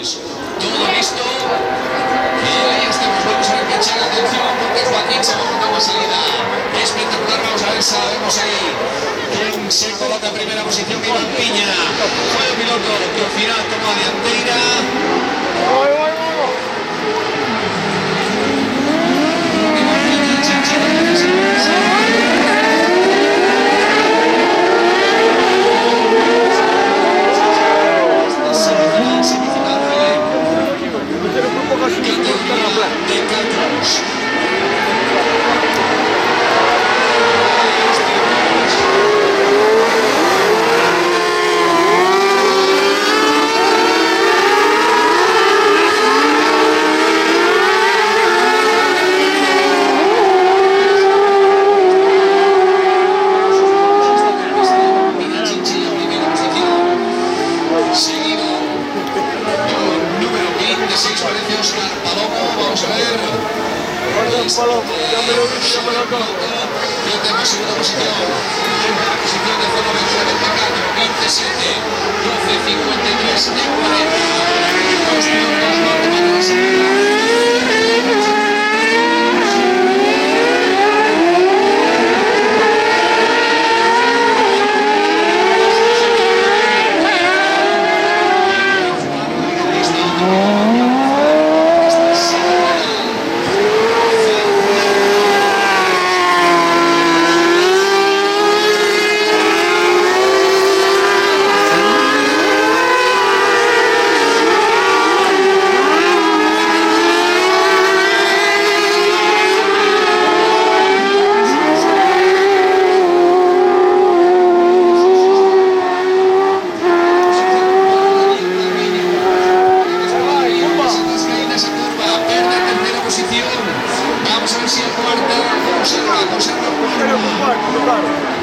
segundos. Todo listo. Y ahí estamos. Vamos a enganchar. Atención, porque Joaquín se va a montar una salida espectacular. Vamos a ver, sabemos ahí quién se coloca en primera posición. Iván Piña fue el piloto que al final tomó a dianteira. Yo tengo segunda posición. Primera posición de zona vencida del Pecado, 27, 12, 53, 40. 2 minutos, no te Vamos a ver si el cuarto conserva el cuarto.